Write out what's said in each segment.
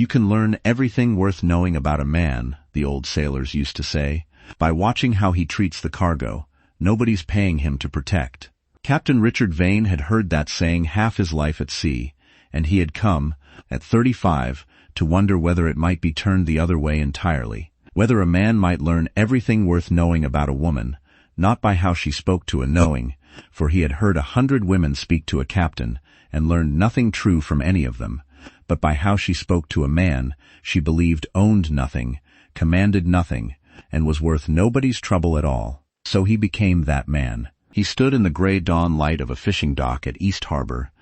You can learn everything worth knowing about a man, the old sailors used to say, by watching how he treats the cargo. Nobody's paying him to protect. Captain Richard Vane had heard that saying half his life at sea, and he had come, at 35, to wonder whether it might be turned the other way entirely, whether a man might learn everything worth knowing about a woman, not by how she spoke to a knowing, for he had heard 100 women speak to a captain, and learned nothing true from any of them, but by how she spoke to a man she believed owned nothing, commanded nothing, and was worth nobody's trouble at all. So he became that man. He stood in the gray dawn light of a fishing dock at East Harbor,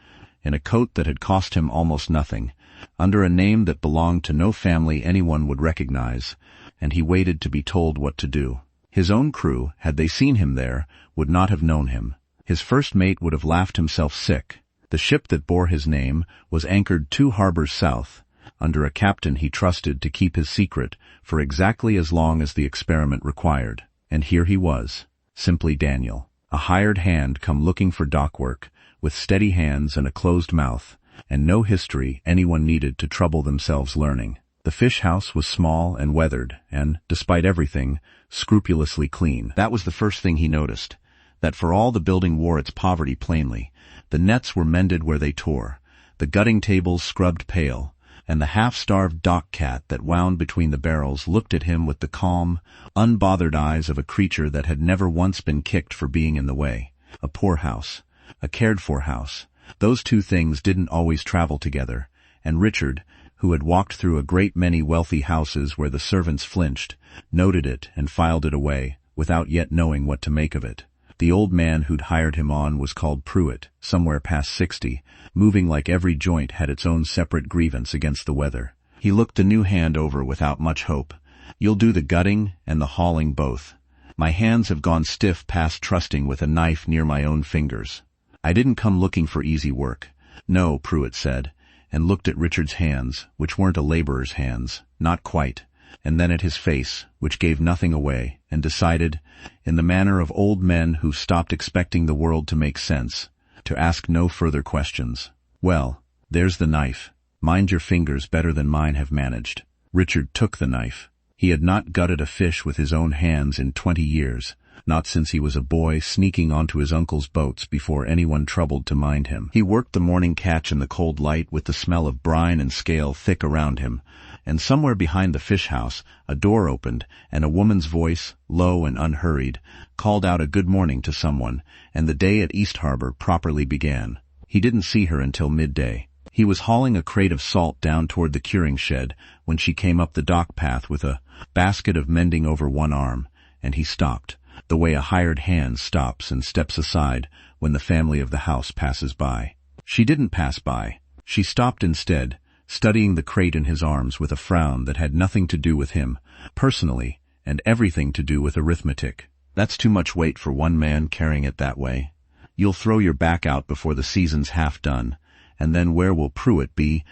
in a coat that had cost him almost nothing, under a name that belonged to no family anyone would recognize, and he waited to be told what to do. His own crew, had they seen him there, would not have known him. His first mate would have laughed himself sick. The ship that bore his name was anchored 2 harbors south, under a captain he trusted to keep his secret for exactly as long as the experiment required. And here he was, simply Daniel, a hired hand come looking for dock work, with steady hands and a closed mouth, and no history anyone needed to trouble themselves learning. The fish house was small and weathered, and, despite everything, scrupulously clean. That was the first thing he noticed, that for all the building wore its poverty plainly, the nets were mended where they tore, the gutting tables scrubbed pale, and the half-starved dock cat that wound between the barrels looked at him with the calm, unbothered eyes of a creature that had never once been kicked for being in the way. A poor house, a cared-for house. Those two things didn't always travel together, and Richard, who had walked through a great many wealthy houses where the servants flinched, noted it and filed it away, without yet knowing what to make of it. The old man who'd hired him on was called Pruitt, somewhere past 60, moving like every joint had its own separate grievance against the weather. He looked the new hand over without much hope. "You'll do the gutting and the hauling both. My hands have gone stiff past trusting with a knife near my own fingers." "I didn't come looking for easy work." "No," Pruitt said, and looked at Richard's hands, which weren't a laborer's hands, not quite, and then at his face, which gave nothing away, and decided, in the manner of old men who've stopped expecting the world to make sense, to ask no further questions. "Well, there's the knife. Mind your fingers better than mine have managed." Richard took the knife. He had not gutted a fish with his own hands in 20 years, not since he was a boy sneaking onto his uncle's boats before anyone troubled to mind him. He worked the morning catch in the cold light with the smell of brine and scale thick around him, and somewhere behind the fish house a door opened, and a woman's voice, low and unhurried, called out a good morning to someone, and the day at East Harbor properly began. He didn't see her until midday. He was hauling a crate of salt down toward the curing shed when she came up the dock path with a basket of mending over one arm, and he stopped, the way a hired hand stops and steps aside when the family of the house passes by. She didn't pass by. She stopped instead, studying the crate in his arms with a frown that had nothing to do with him, personally, and everything to do with arithmetic. "That's too much weight for one man carrying it that way. You'll throw your back out before the season's half done, and then where will Pruitt be,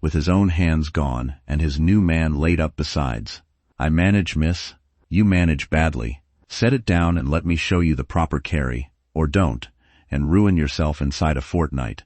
with his own hands gone, and his new man laid up besides?" "I manage, miss." "You manage badly. Set it down and let me show you the proper carry, or don't, and ruin yourself inside a fortnight,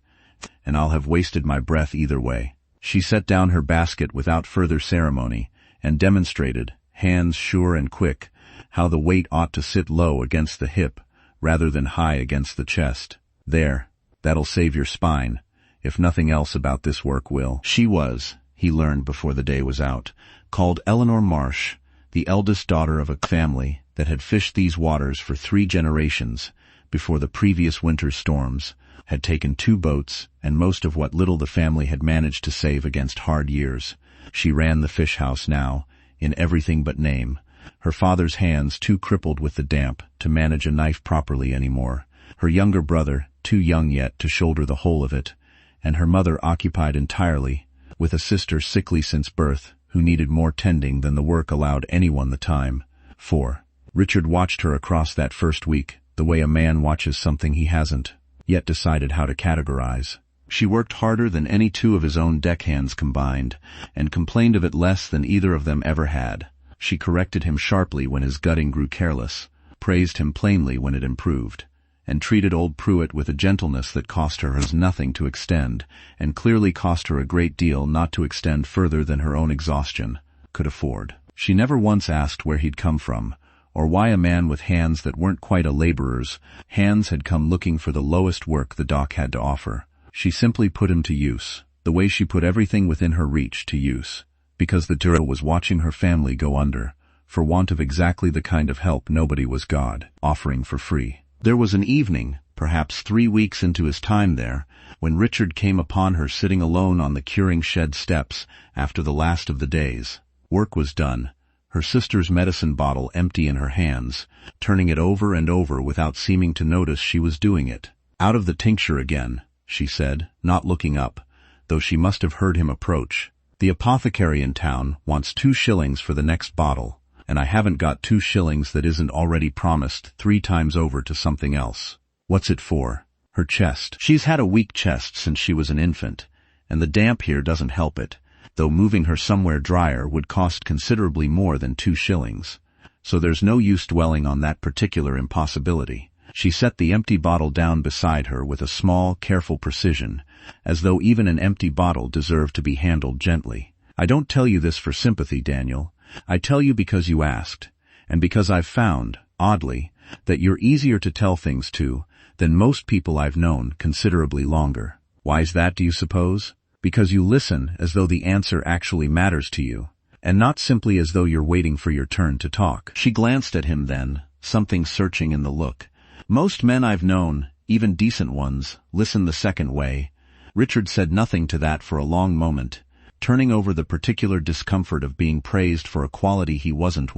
and I'll have wasted my breath either way." She set down her basket without further ceremony, and demonstrated, hands sure and quick, how the weight ought to sit low against the hip, rather than high against the chest. "There, that'll save your spine, if nothing else about this work will." She was, he learned before the day was out, called Eleanor Marsh, the eldest daughter of a family that had fished these waters for 3 generations, before the previous winter storms, had taken 2 boats and most of what little the family had managed to save against hard years. She ran the fish house now, in everything but name, her father's hands too crippled with the damp to manage a knife properly anymore, her younger brother too young yet to shoulder the whole of it, and her mother occupied entirely, with a sister sickly since birth, who needed more tending than the work allowed anyone the time for. Richard watched her across that first week, the way a man watches something he hasn't yet decided how to categorize. She worked harder than any 2 of his own deckhands combined, and complained of it less than either of them ever had. She corrected him sharply when his gutting grew careless, praised him plainly when it improved, and treated old Pruitt with a gentleness that cost her as nothing to extend, and clearly cost her a great deal not to extend further than her own exhaustion could afford. She never once asked where he'd come from, or why a man with hands that weren't quite a laborer's hands had come looking for the lowest work the dock had to offer. She simply put him to use, the way she put everything within her reach to use, because the Turo was watching her family go under, for want of exactly the kind of help nobody was God offering for free. There was an evening, perhaps 3 weeks into his time there, when Richard came upon her sitting alone on the curing shed steps after the last of the days. Work was done, her sister's medicine bottle empty in her hands, turning it over and over without seeming to notice she was doing it. "Out of the tincture again," she said, not looking up, though she must have heard him approach. "The apothecary in town wants 2 shillings for the next bottle, and I haven't got 2 shillings that isn't already promised 3 times over to something else." "What's it for?" "Her chest. She's had a weak chest since she was an infant, and the damp here doesn't help it, though moving her somewhere drier would cost considerably more than 2 shillings. So there's no use dwelling on that particular impossibility." She set the empty bottle down beside her with a small, careful precision, as though even an empty bottle deserved to be handled gently. "I don't tell you this for sympathy, Daniel. I tell you because you asked, and because I've found, oddly, that you're easier to tell things to than most people I've known considerably longer. Why's that, do you suppose? Because you listen as though the answer actually matters to you, and not simply as though you're waiting for your turn to talk." She glanced at him then, something searching in the look. "Most men I've known, even decent ones, listen the second way." Richard said nothing to that for a long moment, turning over the particular discomfort of being praised for a quality he wasn't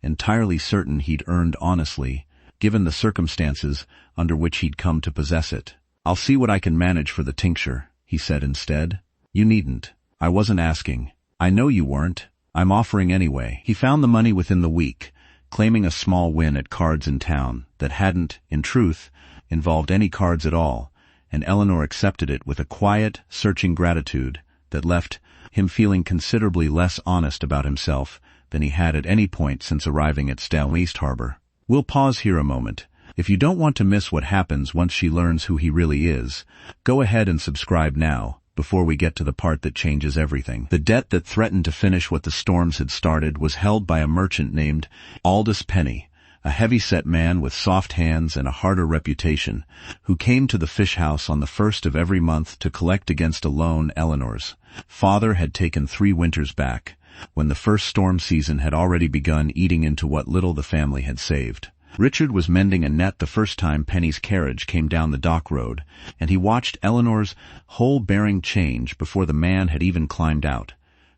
entirely certain he'd earned honestly, given the circumstances under which he'd come to possess it. "I'll see what I can manage for the tincture," he said instead. "You needn't. I wasn't asking. I know you weren't. I'm offering anyway." He found the money within the week, claiming a small win at cards in town that hadn't, in truth, involved any cards at all, and Eleanor accepted it with a quiet, searching gratitude that left him feeling considerably less honest about himself than he had at any point since arriving at Stel East Harbor. We'll pause here a moment. If you don't want to miss what happens once she learns who he really is, go ahead and subscribe now, before we get to the part that changes everything. The debt that threatened to finish what the storms had started was held by a merchant named Aldous Penny, a heavy-set man with soft hands and a harder reputation, who came to the fish house on the first of every month to collect against a loan Eleanor's father had taken 3 winters back, when the first storm season had already begun eating into what little the family had saved. Richard was mending a net the first time Penny's carriage came down the dock road, and he watched Eleanor's whole bearing change before the man had even climbed out.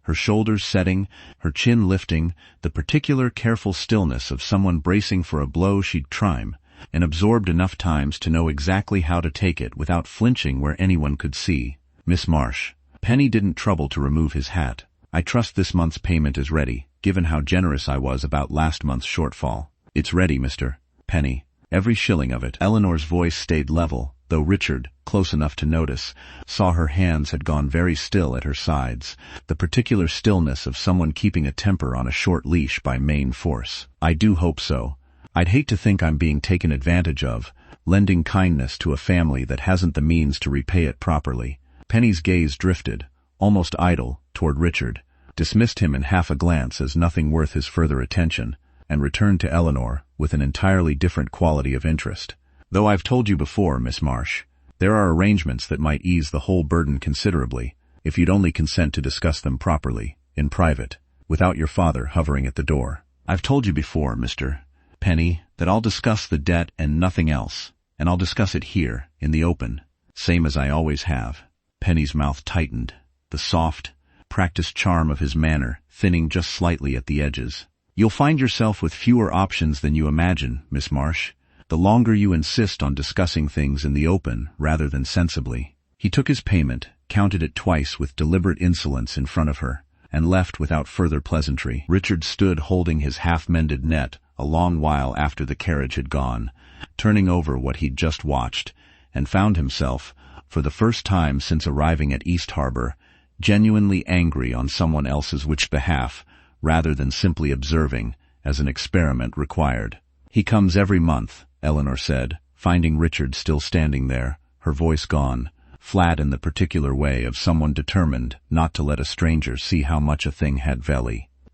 Her shoulders setting, her chin lifting, the particular careful stillness of someone bracing for a blow she'd trime, and absorbed enough times to know exactly how to take it without flinching where anyone could see. "Miss Marsh." Penny didn't trouble to remove his hat. "I trust this month's payment is ready, given how generous I was about last month's shortfall." "It's ready, Mr. Penny. Every shilling of it." Eleanor's voice stayed level, though Richard, close enough to notice, saw her hands had gone very still at her sides, the particular stillness of someone keeping a temper on a short leash by main force. "I do hope so. I'd hate to think I'm being taken advantage of, lending kindness to a family that hasn't the means to repay it properly." Penny's gaze drifted, almost idle, toward Richard, dismissed him in half a glance as nothing worth his further attention, and returned to Eleanor with an entirely different quality of interest. "Though I've told you before, Miss Marsh, there are arrangements that might ease the whole burden considerably, if you'd only consent to discuss them properly, in private, without your father hovering at the door." "I've told you before, Mr. Penny, that I'll discuss the debt and nothing else, and I'll discuss it here, in the open, same as I always have." Penny's mouth tightened, the soft, practiced charm of his manner thinning just slightly at the edges. "You'll find yourself with fewer options than you imagine, Miss Marsh, the longer you insist on discussing things in the open rather than sensibly." He took his payment, counted it twice with deliberate insolence in front of her, and left without further pleasantry. Richard stood holding his half-mended net a long while after the carriage had gone, turning over what he'd just watched, and found himself, for the first time since arriving at East Harbor, genuinely angry on someone else's behalf, rather than simply observing, as an experiment required. "He comes every month," Eleanor said, finding Richard still standing there, her voice gone, flat in the particular way of someone determined not to let a stranger see how much a thing had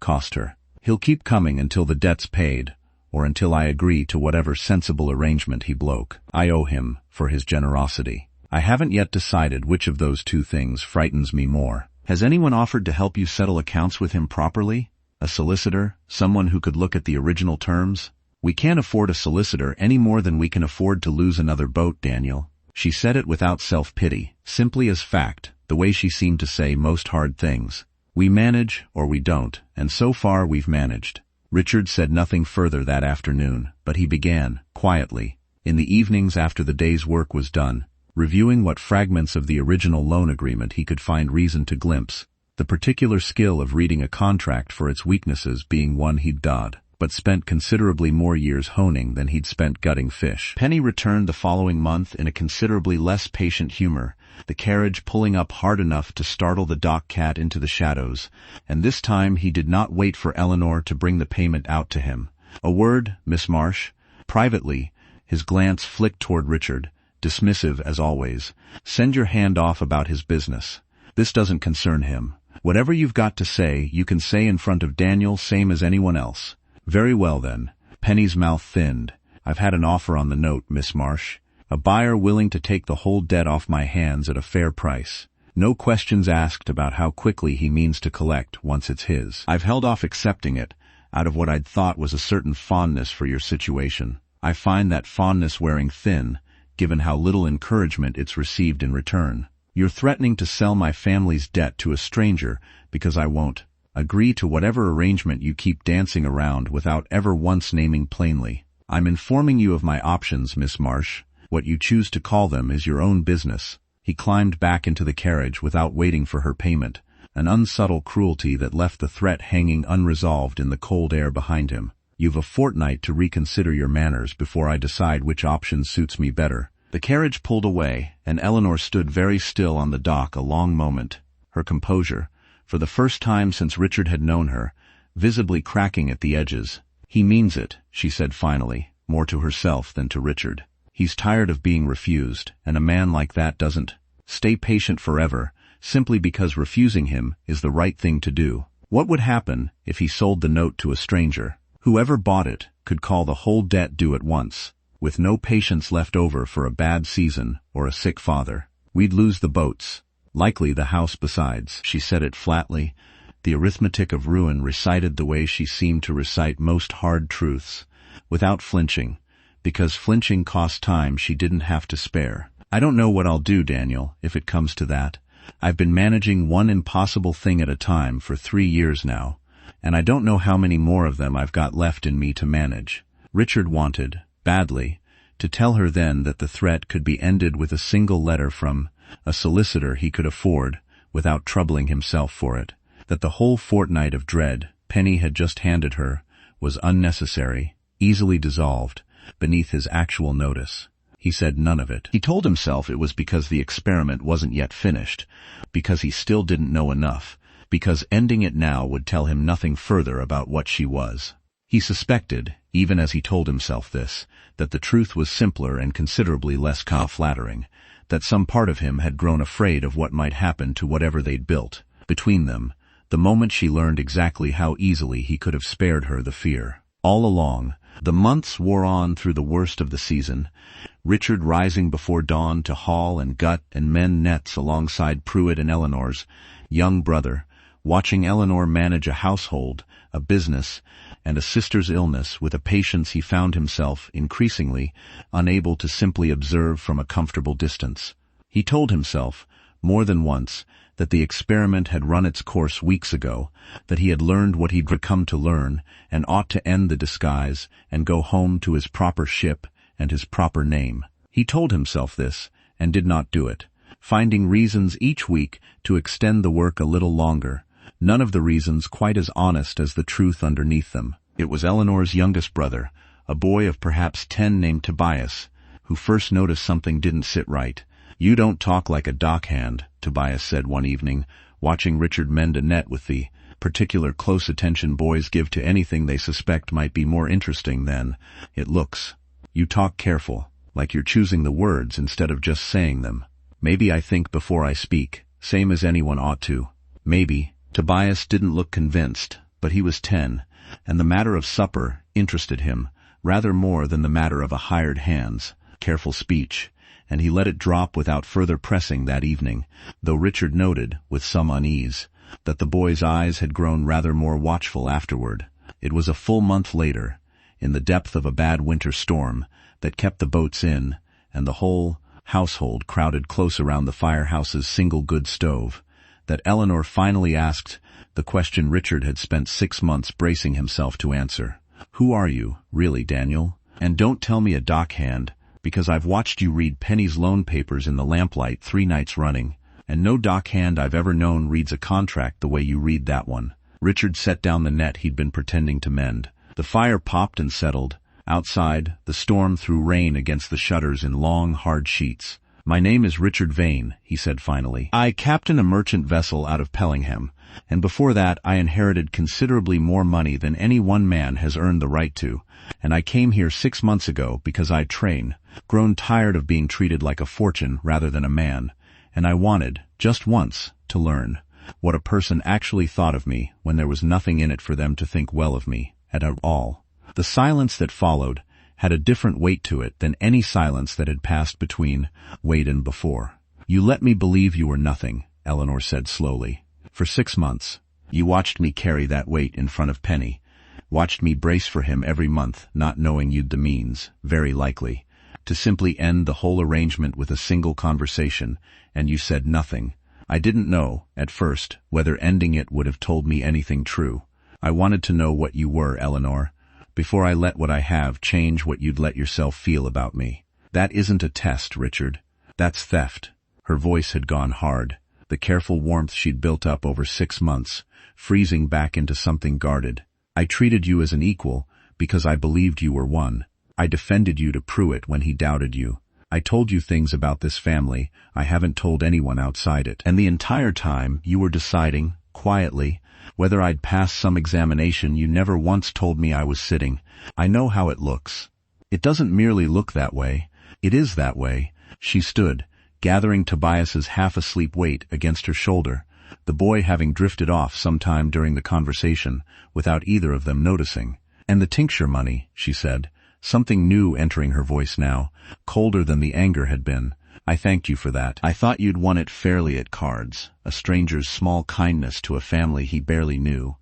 cost her. "He'll keep coming until the debt's paid, or until I agree to whatever sensible arrangement he bloke. I owe him for his generosity. I haven't yet decided which of those two things frightens me more. Has anyone offered to help you settle accounts with him properly? A solicitor? Someone who could look at the original terms? We can't afford a solicitor any more than we can afford to lose another boat, Daniel." She said it without self-pity, simply as fact, the way she seemed to say most hard things. "We manage, or we don't, and so far we've managed." Richard said nothing further that afternoon, but he began, quietly, in the evenings after the day's work was done, reviewing what fragments of the original loan agreement he could find reason to glimpse, the particular skill of reading a contract for its weaknesses being one he'd dodged, but spent considerably more years honing than he'd spent gutting fish. Penny returned the following month in a considerably less patient humor, the carriage pulling up hard enough to startle the dock cat into the shadows, and this time he did not wait for Eleanor to bring the payment out to him. "A word, Miss Marsh." Privately, his glance flicked toward Richard, dismissive as always. "Send your hand off about his business. This doesn't concern him. Whatever you've got to say, you can say in front of Daniel, same as anyone else." "Very well then." Penny's mouth thinned. "I've had an offer on the note, Miss Marsh. A buyer willing to take the whole debt off my hands at a fair price. No questions asked about how quickly he means to collect once it's his. I've held off accepting it, out of what I'd thought was a certain fondness for your situation. I find that fondness wearing thin, given how little encouragement it's received in return. You're threatening to sell my family's debt to a stranger because I won't agree to whatever arrangement you keep dancing around without ever once naming plainly. I'm informing you of my options, Miss Marsh. What you choose to call them is your own business." He climbed back into the carriage without waiting for her payment, an unsubtle cruelty that left the threat hanging unresolved in the cold air behind him. "You've a fortnight to reconsider your manners before I decide which option suits me better." The carriage pulled away, and Eleanor stood very still on the dock a long moment, her composure, for the first time since Richard had known her, visibly cracking at the edges. "He means it," she said finally, more to herself than to Richard. "He's tired of being refused, and a man like that doesn't stay patient forever, simply because refusing him is the right thing to do. What would happen if he sold the note to a stranger? Whoever bought it could call the whole debt due at once, with no patience left over for a bad season or a sick father. We'd lose the boats. Likely the house besides." She said it flatly, the arithmetic of ruin recited the way she seemed to recite most hard truths, without flinching, because flinching cost time she didn't have to spare. "I don't know what I'll do, Daniel, if it comes to that. I've been managing one impossible thing at a time for 3 years now, and I don't know how many more of them I've got left in me to manage." Richard wanted, badly, to tell her then that the threat could be ended with a single letter from a solicitor he could afford without troubling himself for it, that the whole fortnight of dread Penny had just handed her was unnecessary, easily dissolved, beneath his actual notice. He said none of it. He told himself it was because the experiment wasn't yet finished, because he still didn't know enough, because ending it now would tell him nothing further about what she was. He suspected, even as he told himself this, that the truth was simpler and considerably less flattering, that some part of him had grown afraid of what might happen to whatever they'd built between them, the moment she learned exactly how easily he could have spared her the fear. All along, the months wore on through the worst of the season, Richard rising before dawn to haul and gut and mend nets alongside Pruitt and Eleanor's young brother, watching Eleanor manage a household, a business, and a sister's illness with a patience he found himself, increasingly, unable to simply observe from a comfortable distance. He told himself, more than once, that the experiment had run its course weeks ago, that he had learned what he'd come to learn, and ought to end the disguise and go home to his proper ship and his proper name. He told himself this, and did not do it, finding reasons each week to extend the work a little longer, none of the reasons quite as honest as the truth underneath them. It was Eleanor's youngest brother, a boy of perhaps 10 named Tobias, who first noticed something didn't sit right. "You don't talk like a dockhand," Tobias said one evening, watching Richard mend a net with the particular close attention boys give to anything they suspect might be more interesting than it looks. "You talk careful, like you're choosing the words instead of just saying them. Maybe I think before I speak, same as anyone ought to. Maybe. Tobias didn't look convinced, but he was 10, and the matter of supper interested him, rather more than the matter of a hired hand's careful speech, and he let it drop without further pressing that evening, though Richard noted, with some unease, that the boy's eyes had grown rather more watchful afterward. It was a full month later, in the depth of a bad winter storm that kept the boats in, and the whole household crowded close around the firehouse's single good stove, that Eleanor finally asked the question Richard had spent 6 months bracing himself to answer. "Who are you, really, Daniel? And don't tell me a dockhand, because I've watched you read Penny's loan papers in the lamplight 3 nights running, and no dockhand I've ever known reads a contract the way you read that one." Richard set down the net he'd been pretending to mend. The fire popped and settled. Outside, the storm threw rain against the shutters in long, hard sheets. "My name is Richard Vane," he said finally. "I captain a merchant vessel out of Pellingham, and before that I inherited considerably more money than any one man has earned the right to, and I came here 6 months ago because I'd grown tired of being treated like a fortune rather than a man, and I wanted, just once, to learn what a person actually thought of me when there was nothing in it for them to think well of me at all." The silence that followed had a different weight to it than any silence that had passed between Wade and before. "You let me believe you were nothing," Eleanor said slowly. "For 6 months. You watched me carry that weight in front of Penny, watched me brace for him every month, not knowing you'd the means, very likely, to simply end the whole arrangement with a single conversation, and you said nothing. I didn't know, at first, whether ending it would have told me anything true. I wanted to know what you were, Eleanor, before I let what I have change what you'd let yourself feel about me. That isn't a test, Richard. That's theft." Her voice had gone hard, the careful warmth she'd built up over 6 months, freezing back into something guarded. "I treated you as an equal because I believed you were one. I defended you to Pruitt when he doubted you. I told you things about this family I haven't told anyone outside it. And the entire time you were deciding, quietly, whether I'd pass some examination you never once told me I was sitting. I know how it looks. It doesn't merely look that way. It is that way." She stood, gathering Tobias's half-asleep weight against her shoulder, the boy having drifted off sometime during the conversation without either of them noticing. "And the tincture money," she said, something new entering her voice now, colder than the anger had been. "I thanked you for that. I thought you'd won it fairly at cards, a stranger's small kindness to a family he barely knew,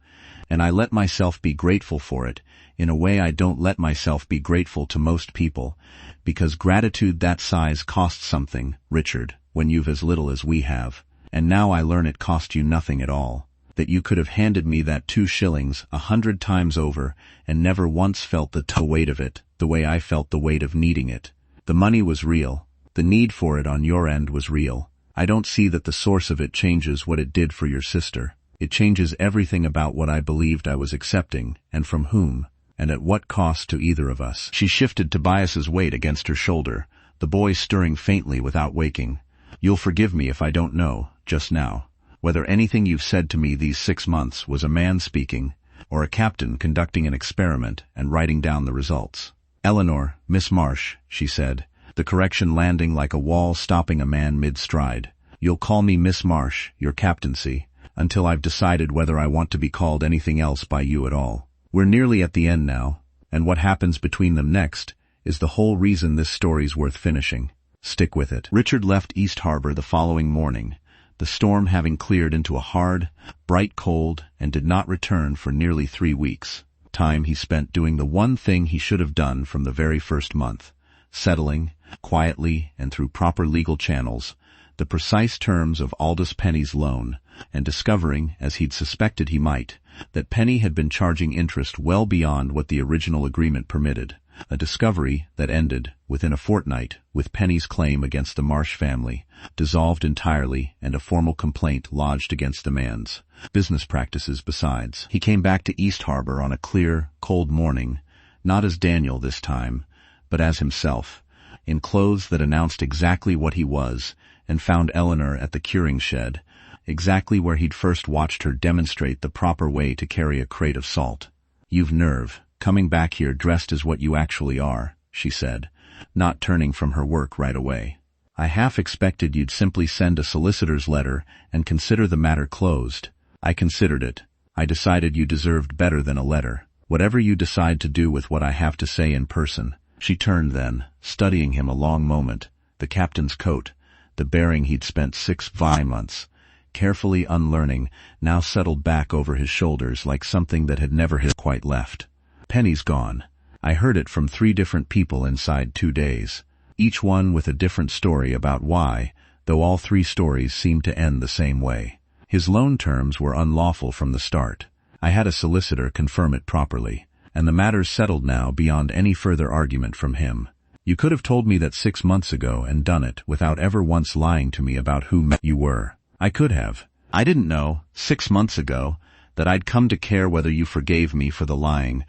and I let myself be grateful for it, in a way I don't let myself be grateful to most people, because gratitude that size costs something, Richard, when you've as little as we have. And now I learn it cost you nothing at all, that you could have handed me that 2 shillings 100 times over and never once felt the weight of it, the way I felt the weight of needing it. The money was real. The need for it on your end was real. I don't see that the source of it changes what it did for your sister. It changes everything about what I believed I was accepting, and from whom, and at what cost to either of us." She shifted Tobias's weight against her shoulder, the boy stirring faintly without waking. "You'll forgive me if I don't know, just now, whether anything you've said to me these 6 months was a man speaking, or a captain conducting an experiment and writing down the results." "Eleanor, Miss Marsh," she said, the correction landing like a wall stopping a man mid-stride. "You'll call me Miss Marsh, your captaincy, until I've decided whether I want to be called anything else by you at all. We're nearly at the end now, and what happens between them next is the whole reason this story's worth finishing. Stick with it." Richard left East Harbor the following morning, the storm having cleared into a hard, bright cold, and did not return for nearly 3 weeks. Time he spent doing the one thing he should have done from the very first month, settling, quietly and through proper legal channels, the precise terms of Aldous Penny's loan, and discovering, as he'd suspected he might, that Penny had been charging interest well beyond what the original agreement permitted, a discovery that ended, within a fortnight, with Penny's claim against the Marsh family, dissolved entirely, and a formal complaint lodged against the man's business practices besides. He came back to East Harbor on a clear, cold morning, not as Daniel this time, but as himself, in clothes that announced exactly what he was, and found Eleanor at the curing shed, exactly where he'd first watched her demonstrate the proper way to carry a crate of salt. "You've nerve, coming back here dressed as what you actually are," she said, not turning from her work right away. "I half expected you'd simply send a solicitor's letter and consider the matter closed." "I considered it. I decided you deserved better than a letter. Whatever you decide to do with what I have to say in person." She turned then, studying him a long moment, the captain's coat, the bearing he'd spent 6 months carefully unlearning, now settled back over his shoulders like something that had never quite left. "Penny's gone. I heard it from 3 different people inside 2 days. Each one with a different story about why, though all 3 stories seemed to end the same way. His loan terms were unlawful from the start. I had a solicitor confirm it properly, and the matter's settled now beyond any further argument from him. You could have told me that 6 months ago and done it without ever once lying to me about who you were." "I could have. I didn't know, 6 months ago, that I'd come to care whether you forgave me for the lying,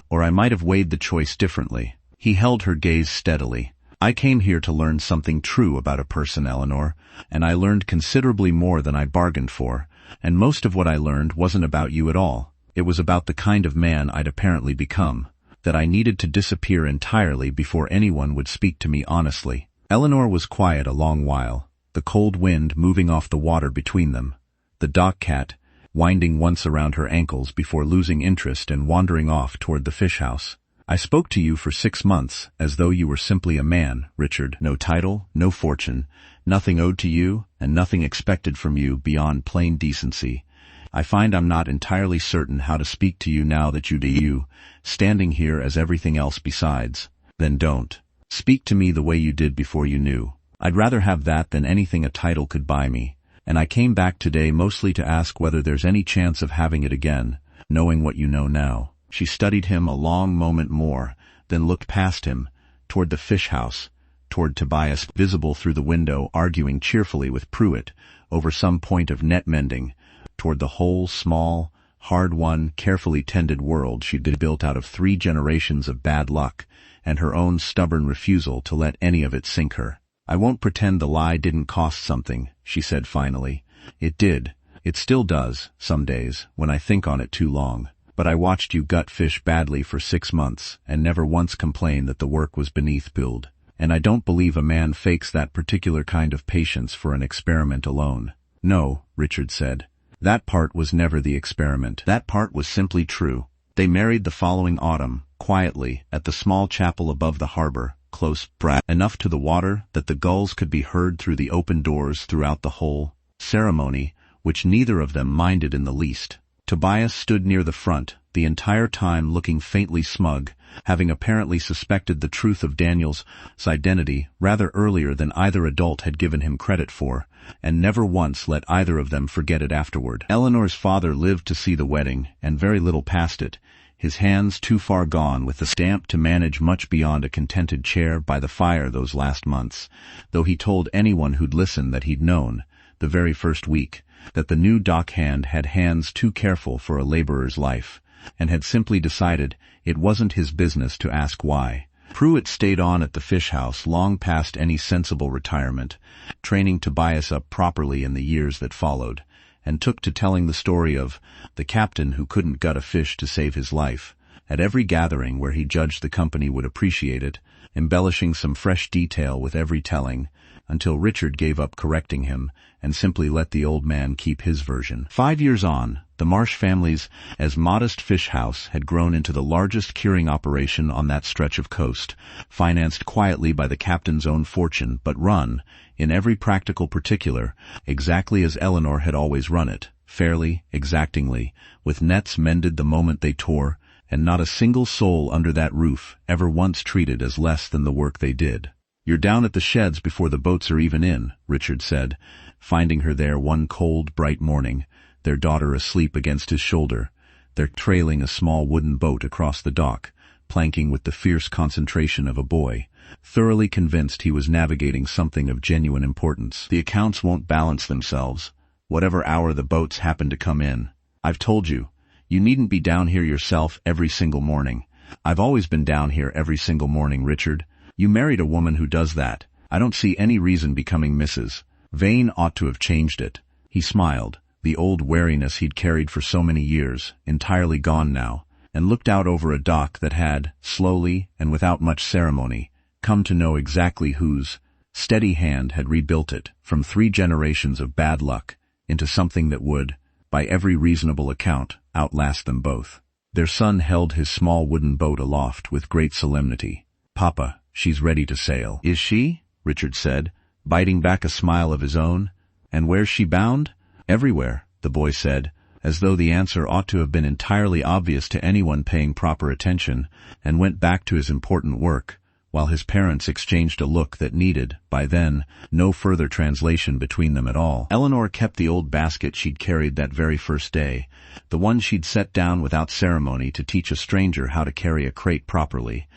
or I might have weighed the choice differently." He held her gaze steadily. "I came here to learn something true about a person, Eleanor, and I learned considerably more than I bargained for, and most of what I learned wasn't about you at all. It was about the kind of man I'd apparently become, that I needed to disappear entirely before anyone would speak to me honestly." Eleanor was quiet a long while, the cold wind moving off the water between them, the dock cat winding once around her ankles before losing interest and wandering off toward the fish house. "I spoke to you for 6 months as though you were simply a man, Richard. No title, no fortune, nothing owed to you, and nothing expected from you beyond plain decency. I find I'm not entirely certain how to speak to you now that you, standing here as everything else besides. Then don't. Speak to me the way you did before you knew. I'd rather have that than anything a title could buy me. And I came back today mostly to ask whether there's any chance of having it again, knowing what you know now." She studied him a long moment more, then looked past him, toward the fish house, toward Tobias, visible through the window, arguing cheerfully with Pruitt over some point of net mending, toward the whole small, hard-won, carefully tended world she'd been built out of 3 generations of bad luck, and her own stubborn refusal to let any of it sink her. "I won't pretend the lie didn't cost something," she said finally. "It did. It still does, some days, when I think on it too long. But I watched you gut fish badly for 6 months, and never once complained that the work was beneath build. And I don't believe a man fakes that particular kind of patience for an experiment alone." "No," Richard said. "That part was never the experiment. That part was simply true." They married the following autumn, quietly, at the small chapel above the harbor, close enough to the water that the gulls could be heard through the open doors throughout the whole ceremony, which neither of them minded in the least. Tobias stood near the front, the entire time looking faintly smug, having apparently suspected the truth of Daniel's identity rather earlier than either adult had given him credit for, and never once let either of them forget it afterward. Eleanor's father lived to see the wedding, and very little past it, his hands too far gone with the stamp to manage much beyond a contented chair by the fire those last months, though he told anyone who'd listen that he'd known, the very first week, that the new dockhand had hands too careful for a laborer's life, and had simply decided it wasn't his business to ask why. Pruitt stayed on at the fish house long past any sensible retirement, training Tobias up properly in the years that followed, and took to telling the story of the captain who couldn't gut a fish to save his life, at every gathering where he judged the company would appreciate it, embellishing some fresh detail with every telling, until Richard gave up correcting him and simply let the old man keep his version. 5 years on, the Marsh family's as modest fish house had grown into the largest curing operation on that stretch of coast, financed quietly by the captain's own fortune, but run, in every practical particular, exactly as Eleanor had always run it, fairly, exactingly, with nets mended the moment they tore, and not a single soul under that roof ever once treated as less than the work they did. "You're down at the sheds before the boats are even in," Richard said, finding her there one cold, bright morning, their daughter asleep against his shoulder, their trailing a small wooden boat across the dock, planking with the fierce concentration of a boy, thoroughly convinced he was navigating something of genuine importance. "The accounts won't balance themselves, whatever hour the boats happen to come in. I've told you, you needn't be down here yourself every single morning. I've always been down here every single morning, Richard. You married a woman who does that. I don't see any reason becoming Mrs. Vane ought to have changed it." He smiled, the old wariness he'd carried for so many years, entirely gone now, and looked out over a dock that had, slowly and without much ceremony, come to know exactly whose steady hand had rebuilt it from 3 generations of bad luck into something that would, by every reasonable account, outlast them both. Their son held his small wooden boat aloft with great solemnity. "Papa, she's ready to sail." "Is she?" Richard said, biting back a smile of his own. "And where's she bound?" "Everywhere," the boy said, as though the answer ought to have been entirely obvious to anyone paying proper attention, and went back to his important work, while his parents exchanged a look that needed, by then, no further translation between them at all. Eleanor kept the old basket she'd carried that very first day, the one she'd set down without ceremony to teach a stranger how to carry a crate properly,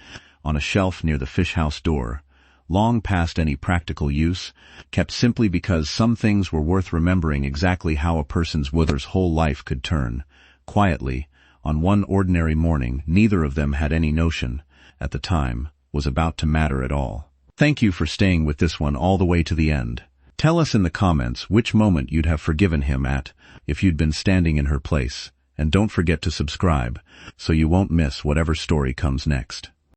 on a shelf near the fish-house door, long past any practical use, kept simply because some things were worth remembering exactly how a person's whole life could turn. Quietly, on one ordinary morning, neither of them had any notion, at the time, was about to matter at all. Thank you for staying with this one all the way to the end. Tell us in the comments which moment you'd have forgiven him at, if you'd been standing in her place, and don't forget to subscribe, so you won't miss whatever story comes next.